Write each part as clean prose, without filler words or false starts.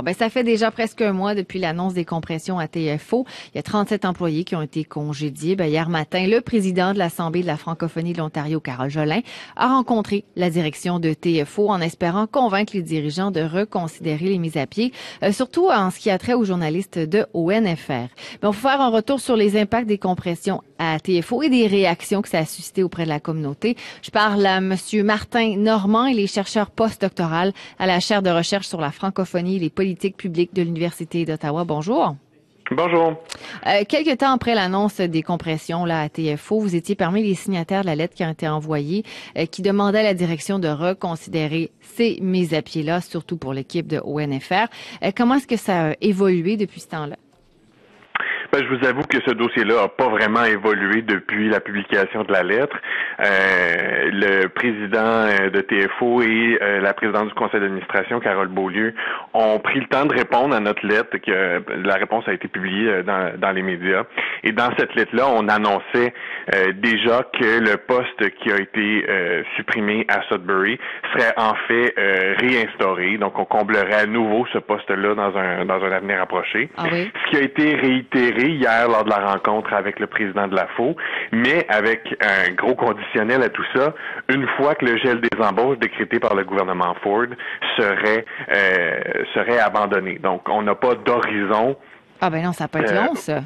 Ben, ça fait déjà presque un mois depuis l'annonce des compressions à TFO. Il y a 37 employés qui ont été congédiés. Ben, hier matin, le président de l'Assemblée de la francophonie de l'Ontario, Carole Jolin, a rencontré la direction de TFO en espérant convaincre les dirigeants de reconsidérer les mises à pied, surtout en ce qui a trait aux journalistes de ONFR. Ben, on va faire un retour sur les impacts des compressions à TFO et des réactions que ça a suscité auprès de la communauté. Je parle à M. Martin Normand, il est chercheur postdoctoral à la chaire de recherche sur la francophonie et les politiques publiques de l'Université d'Ottawa. Bonjour. Bonjour. Quelques temps après l'annonce des compressions là, à TFO, vous étiez parmi les signataires de la lettre qui a été envoyée, qui demandait à la direction de reconsidérer ces mises à pied-là, surtout pour l'équipe de ONFR. Comment est-ce que ça a évolué depuis ce temps-là? Ben, je vous avoue que ce dossier-là n'a pas vraiment évolué depuis la publication de la lettre. Le président de TFO et la présidente du conseil d'administration, Carole Beaulieu, ont pris le temps de répondre à notre lettre, que la réponse a été publiée dans les médias. Et dans cette lettre-là, on annonçait déjà que le poste qui a été supprimé à Sudbury serait en fait réinstauré. Donc, on comblerait à nouveau ce poste-là dans un avenir approché. Ah oui? Ce qui a été réitéré hier lors de la rencontre avec le président de la FO, mais avec un gros conditionnel à tout ça, une fois que le gel des embauches décrété par le gouvernement Ford serait abandonné. Donc, on n'a pas d'horizon. Ah ben non, ça peut être long, ça.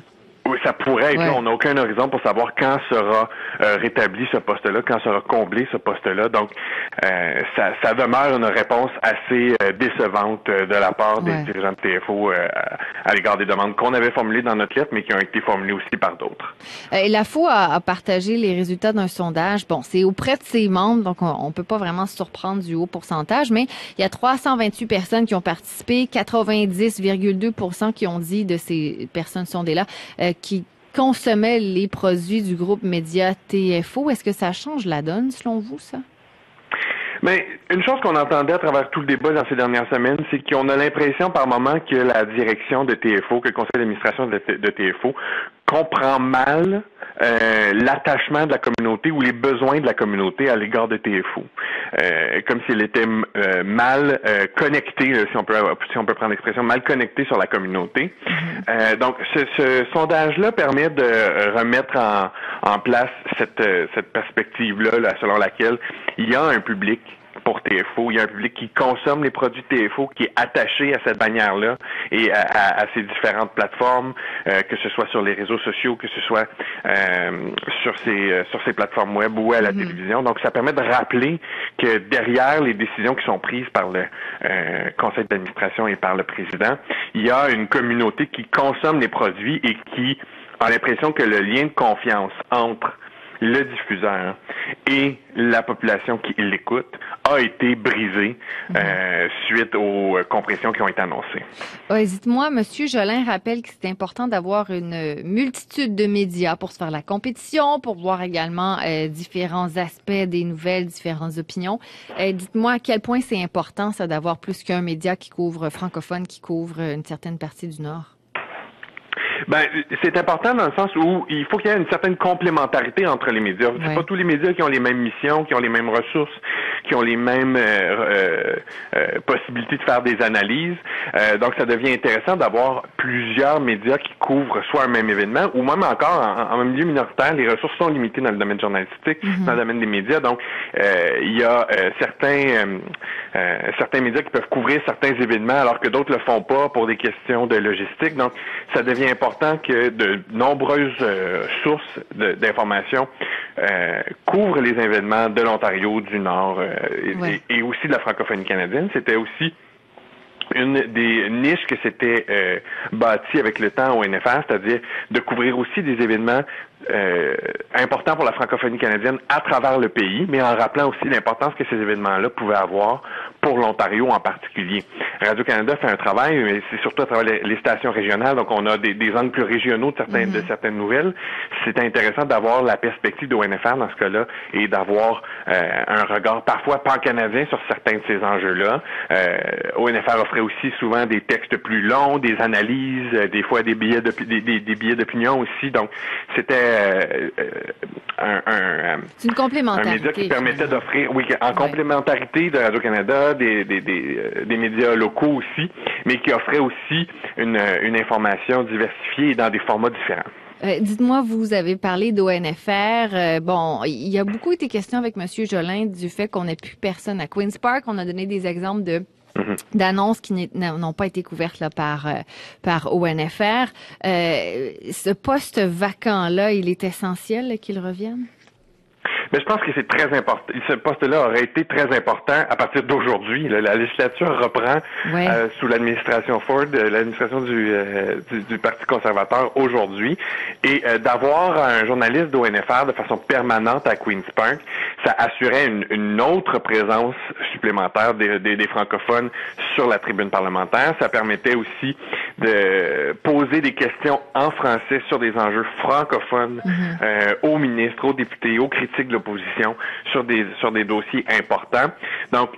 Oui, ça pourrait être. Ouais. On n'a aucun horizon pour savoir quand sera rétabli ce poste-là, quand sera comblé ce poste-là. Donc, ça demeure une réponse assez décevante de la part des dirigeants de TFO à l'égard des demandes qu'on avait formulées dans notre lettre, mais qui ont été formulées aussi par d'autres. La FO a partagé les résultats d'un sondage. Bon, c'est auprès de ses membres, donc on peut pas vraiment se surprendre du haut pourcentage, mais il y a 328 personnes qui ont participé, 90,2% qui ont dit de ces personnes sondées-là qui consommaient les produits du groupe média TFO. Est-ce que ça change la donne, selon vous, ça? Mais une chose qu'on entendait à travers tout le débat dans ces dernières semaines, c'est qu'on a l'impression par moment que la direction de TFO, que le conseil d'administration de TFO comprend mal l'attachement de la communauté ou les besoins de la communauté à l'égard de TFO. Comme s'il était mal connecté, si on peut prendre l'expression, mal connecté sur la communauté. Donc, ce sondage-là permet de remettre en place cette perspective-là, selon laquelle il y a un public pour TFO, il y a un public qui consomme les produits TFO, qui est attaché à cette bannière-là et à ces différentes plateformes, que ce soit sur les réseaux sociaux, que ce soit sur ces plateformes web ou à la télévision. Donc, ça permet de rappeler que derrière les décisions qui sont prises par le conseil d'administration et par le président, il y a une communauté qui consomme les produits et qui a l'impression que le lien de confiance entre le diffuseur et la population qui l'écoute a été brisé suite aux compressions qui ont été annoncées. Ouais, dites-moi, M. Jolin rappelle que c'est important d'avoir une multitude de médias pour se faire la compétition, pour voir également différents aspects des nouvelles, différentes opinions. Dites-moi à quel point c'est important, ça, d'avoir plus qu'un média qui couvre francophone, qui couvre une certaine partie du Nord. Ben, c'est important dans le sens où il faut qu'il y ait une certaine complémentarité entre les médias. C'est pas tous les médias qui ont les mêmes missions, qui ont les mêmes ressources, qui ont les mêmes possibilités de faire des analyses. Donc, ça devient intéressant d'avoir plusieurs médias qui couvrent soit un même événement ou même encore en milieu minoritaire, les ressources sont limitées dans le domaine journalistique, dans le domaine des médias. Donc, il y a certains médias qui peuvent couvrir certains événements alors que d'autres le font pas pour des questions de logistique. Donc, ça devient important que de nombreuses sources d'informations couvrent les événements de l'Ontario, du Nord et aussi de la francophonie canadienne. C'était aussi une des niches que s'était bâtie avec le temps au NFR, c'est-à-dire de couvrir aussi des événements importants pour la francophonie canadienne à travers le pays, mais en rappelant aussi l'importance que ces événements-là pouvaient avoir pour l'Ontario en particulier. Radio-Canada fait un travail, mais c'est surtout à travers les stations régionales, donc on a des angles plus régionaux de certaines nouvelles. C'est intéressant d'avoir la perspective de ONFR dans ce cas-là et d'avoir un regard parfois pan-canadien sur certains de ces enjeux-là. ONFR offrait aussi souvent des textes plus longs, des analyses, des fois des billets d'opinion aussi, donc c'était c'était c'est une complémentarité. Un média qui permettait d'offrir, oui, en complémentarité de Radio-Canada, des médias locaux aussi, mais qui offrait aussi une information diversifiée et dans des formats différents. Dites-moi, vous avez parlé d'ONFR. Bon, il y a beaucoup été question avec M. Jolin du fait qu'on n'ait plus personne à Queen's Park. On a donné des exemples d'annonces qui n'ont pas été couvertes là, par ONFR. Ce poste vacant-là, il est essentiel qu'il revienne? Mais je pense que c'est très important. Ce poste-là aurait été très important à partir d'aujourd'hui. La législature reprend sous l'administration Ford, l'administration du Parti conservateur aujourd'hui. Et d'avoir un journaliste d'ONFR de façon permanente à Queen's Park, ça assurait une autre présence supplémentaire des francophones sur la tribune parlementaire. Ça permettait aussi de poser des questions en français sur des enjeux francophones aux ministres, aux députés, aux critiques de l'opposition sur des dossiers importants. Donc,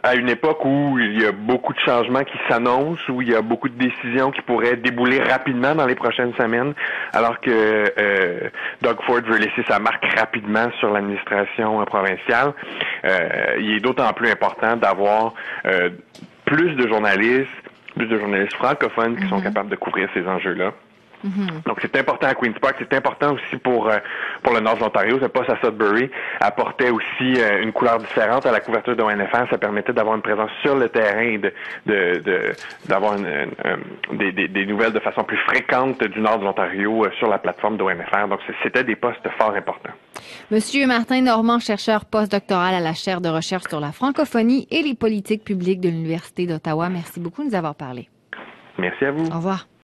à une époque où il y a beaucoup de changements qui s'annoncent, où il y a beaucoup de décisions qui pourraient débouler rapidement dans les prochaines semaines, alors que Doug Ford veut laisser sa marque rapidement sur l'administration provinciale, il est d'autant plus important d'avoir plus de journalistes francophones qui sont capables de couvrir ces enjeux-là. Donc, c'est important à Queen's Park, c'est important aussi pour le nord de l'Ontario. Ce poste à Sudbury apportait aussi une couleur différente à la couverture de ONFR. Ça permettait d'avoir une présence sur le terrain et d'avoir des nouvelles de façon plus fréquente du nord de l'Ontario sur la plateforme d'ONFR. Donc, c'était des postes fort importants. Monsieur Martin Normand, chercheur postdoctoral à la chaire de recherche sur la francophonie et les politiques publiques de l'Université d'Ottawa. Merci beaucoup de nous avoir parlé. Merci à vous. Au revoir.